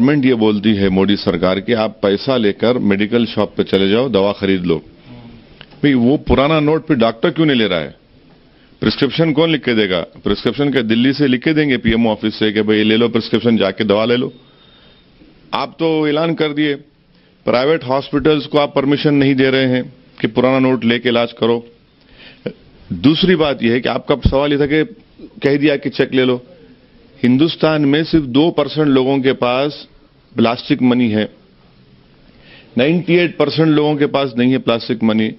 Government ये बोलती है, मोदी सरकार, कि आप पैसा लेकर मेडिकल शॉप पे चले जाओ, दवा खरीद लो। भाई वो पुराना नोट पे डॉक्टर क्यों नहीं ले रहा है? प्रिस्क्रिप्शन कौन लिख के देगा? प्रिस्क्रिप्शन के दिल्ली से लिख के देंगे पीएमओ ऑफिस से कि भाई ले लो प्रिस्क्रिप्शन, जाके दवा ले लो। आप तो ऐलान कर दिए, प्राइवेट हॉस्पिटल्स को आप परमिशन नहीं दे रहे हैं कि पुराना नोट लेके इलाज करो। दूसरी बात यह है कि आपका सवाल यह था कि कह दिया कि चेक ले लो। हिंदुस्तान में सिर्फ 2% लोगों के पास प्लास्टिक मनी है, 98% लोगों के पास नहीं है प्लास्टिक मनी।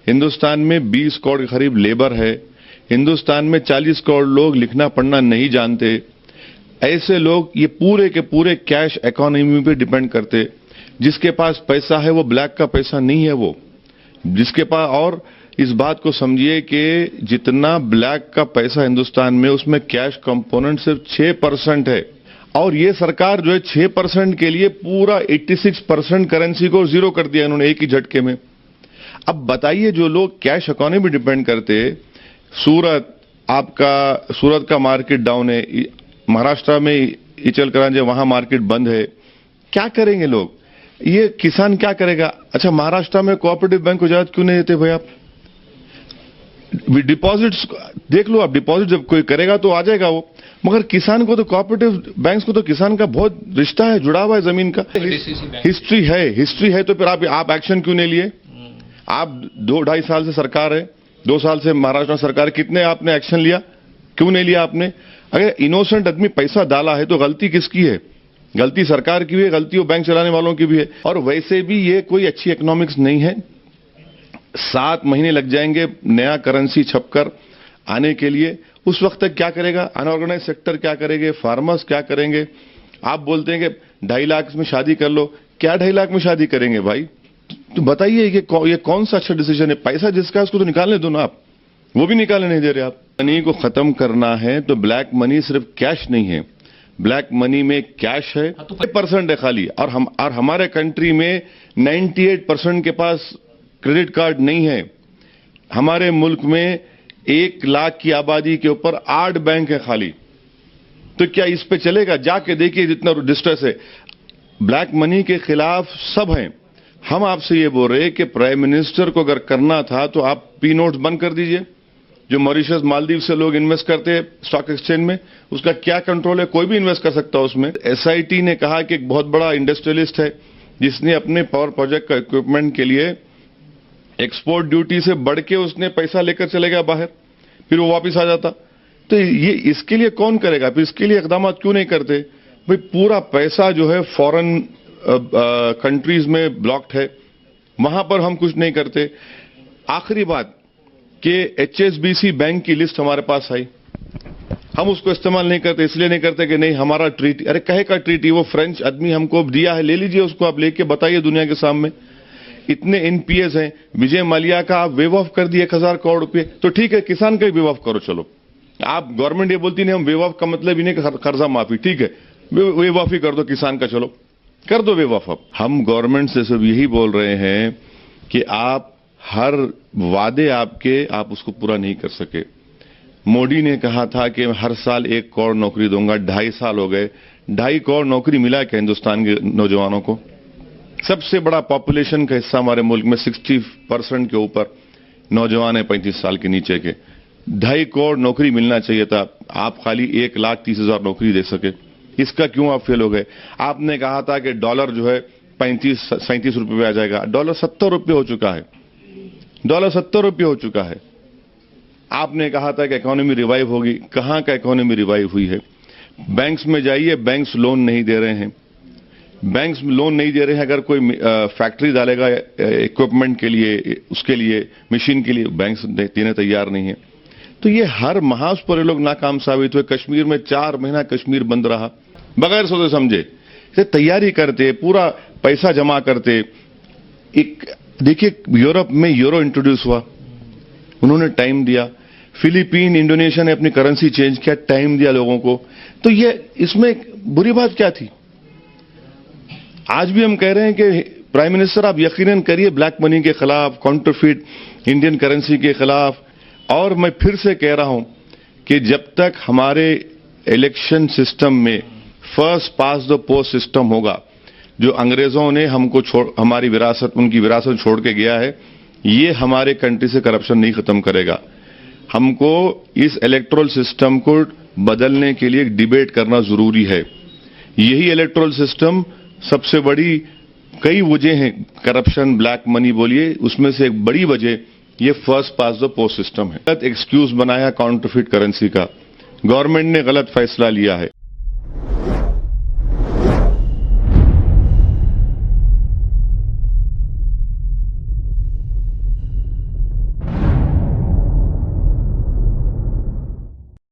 हिंदुस्तान में 20 करोड़ के करीब लेबर है। हिंदुस्तान में 40 करोड़ लोग लिखना पढ़ना नहीं जानते। ऐसे लोग ये पूरे के पूरे कैश इकोनॉमी पे डिपेंड करते। जिसके पास पैसा है वो ब्लैक का पैसा नहीं है, वो जिसके पास, और इस बात को समझिए कि जितना ब्लैक का पैसा हिंदुस्तान में, उसमें कैश कंपोनेंट सिर्फ 6% है। और ये सरकार जो है 6% के लिए पूरा 86% करेंसी को जीरो कर दिया इन्होंने एक ही झटके में। अब बताइए, जो लोग कैश इकोनॉमी डिपेंड करते, सूरत का मार्केट डाउन है, महाराष्ट्र में इचलकरंजी वहां मार्केट बंद है, क्या करेंगे लोग? ये किसान क्या करेगा? अच्छा, महाराष्ट्र में कोऑपरेटिव बैंक को इजाजत क्यों नहीं देते भाई? आप डिपॉजिट्स देख लो, आप डिपॉजिट जब कोई करेगा तो आ जाएगा वो, मगर किसान को तो कोऑपरेटिव बैंक्स को तो किसान का बहुत रिश्ता है, जुड़ा हुआ है जमीन का, हिस्ट्री है। तो फिर आप एक्शन क्यों नहीं लिए? आप 2-2.5 साल से सरकार है, 2 साल से महाराष्ट्र सरकार, कितने आपने एक्शन लिया? क्यों नहीं लिया आपने? अगर इनोसेंट आदमी पैसा डाला है तो गलती किसकी है? गलती सरकार की भी है, गलती वो बैंक चलाने वालों की भी है। और वैसे भी ये कोई अच्छी इकोनॉमिक्स नहीं है। 7 महीने लग जाएंगे नया करेंसी छपकर आने के लिए। उस वक्त तक क्या करेगा अनऑर्गेनाइज सेक्टर? क्या करेंगे फार्मर्स? क्या करेंगे? आप बोलते हैं कि 2.5 लाख में शादी कर लो। क्या 2.5 लाख में शादी करेंगे भाई? तो बताइए ये कौन सा अच्छा डिसीजन है? पैसा जिसका है उसको तो निकालने दो ना, आप वो भी निकालने नहीं दे रहे। आप मनी को खत्म करना है तो ब्लैक मनी सिर्फ कैश नहीं है, ब्लैक मनी में कैश है, 5% है खाली। और हमारे कंट्री में 98% के पास क्रेडिट कार्ड नहीं है। हमारे मुल्क में 1 लाख की आबादी के ऊपर 8 बैंक है खाली। तो क्या इस पे चलेगा? जाके देखिए जितना डिस्ट्रेस है। ब्लैक मनी के खिलाफ सब हैं। हम आपसे ये बोल रहे हैं कि प्राइम मिनिस्टर को अगर करना था तो आप पी नोट्स बंद कर दीजिए। जो मॉरिशस मालदीव से लोग इन्वेस्ट करते हैं स्टॉक एक्सचेंज में, उसका क्या कंट्रोल है? कोई भी इन्वेस्ट कर सकता है उसमें। एसआईटी ने कहा कि एक बहुत बड़ा इंडस्ट्रियलिस्ट है जिसने अपने पावर प्रोजेक्ट का इक्विपमेंट के लिए एक्सपोर्ट ड्यूटी से बढ़ के उसने पैसा लेकर चले गया बाहर, फिर वो वापस आ जाता। तो ये इसके लिए कौन करेगा? फिर इसके लिए इकदाम क्यों नहीं करते? भाई पूरा पैसा जो है फॉरेन कंट्रीज में ब्लॉक्ड है, वहां पर हम कुछ नहीं करते। आखिरी बात कि एचएसबीसी बैंक की लिस्ट हमारे पास आई, हम उसको इस्तेमाल नहीं करते। इसलिए नहीं करते कि नहीं हमारा ट्रीटी, अरे कहे का ट्रीटी? वो फ्रेंच आदमी हमको दिया है, ले लीजिए उसको, आप लेके बताइए दुनिया के सामने। इतने एनपीएस हैं, विजय माल्या का आप वेव ऑफ कर दिए 1000 करोड़ रुपए, तो ठीक है किसान का ही वेव ऑफ करो। चलो, आप गवर्नमेंट ये बोलती नहीं हम वेव ऑफ का मतलब ही नहीं कि कर्जा माफी, ठीक है वेव ऑफ ही कर दो किसान का, चलो कर दो वेव ऑफ। हम गवर्नमेंट से सब यही बोल रहे हैं कि आप हर वादे आपके, आप उसको पूरा नहीं कर सके। मोदी ने कहा था कि हर साल 1 करोड़ नौकरी दूंगा, 2.5 साल हो गए, 2.5 करोड़ नौकरी मिला क्या हिंदुस्तान के नौजवानों को? सबसे बड़ा पॉपुलेशन का हिस्सा हमारे मुल्क में 60% के ऊपर नौजवान है 35 साल के नीचे के। 2.5 करोड़ नौकरी मिलना चाहिए था, आप खाली 1,30,000 नौकरी दे सके। इसका क्यों आप फेल हो गए? आपने कहा था कि डॉलर जो है 35-37 रुपए पे आ जाएगा, डॉलर 70 रुपये हो चुका है, डॉलर 70 रुपये हो चुका है। आपने कहा था कि इकोनॉमी रिवाइव होगी, कहां का इकोनॉमी रिवाइव हुई है? बैंक्स में जाइए, बैंक्स लोन नहीं दे रहे हैं, बैंक्स लोन नहीं दे रहे हैं। अगर कोई फैक्ट्री डालेगा इक्विपमेंट के लिए, उसके लिए मशीन के लिए, बैंक्स देने तैयार नहीं है। तो ये हर महाज पर लोग नाकाम साबित हुए। कश्मीर में 4 महीना कश्मीर बंद रहा, बगैर सोचे समझे से तैयारी करते, पूरा पैसा जमा करते। एक देखिए यूरोप में यूरो इंट्रोड्यूस हुआ, उन्होंने टाइम दिया। फिलीपीन, इंडोनेशिया ने अपनी करेंसी चेंज किया, टाइम दिया लोगों को। तो ये इसमें बुरी बात क्या थी? आज भी हम कह रहे हैं कि प्राइम मिनिस्टर आप यकीनन करिए ब्लैक मनी के खिलाफ, काउंटरफीट इंडियन करेंसी के खिलाफ। और मैं फिर से कह रहा हूं कि जब तक हमारे इलेक्शन सिस्टम में first pass the post system होगा, जो अंग्रेजों ने हमको हमारी विरासत, उनकी विरासत छोड़ के गया है, ये हमारे कंट्री से करप्शन नहीं खत्म करेगा। हमको इस इलेक्टोरल सिस्टम को बदलने के लिए डिबेट करना जरूरी है। यही इलेक्टोरल सिस्टम सबसे बड़ी, कई वजह हैं, करप्शन, ब्लैक मनी बोलिए, उसमें से एक बड़ी वजह ये first pass the post system है। गलत एक्सक्यूज बनाया काउंटरफिट करेंसी का, गवर्नमेंट ने गलत फैसला लिया है।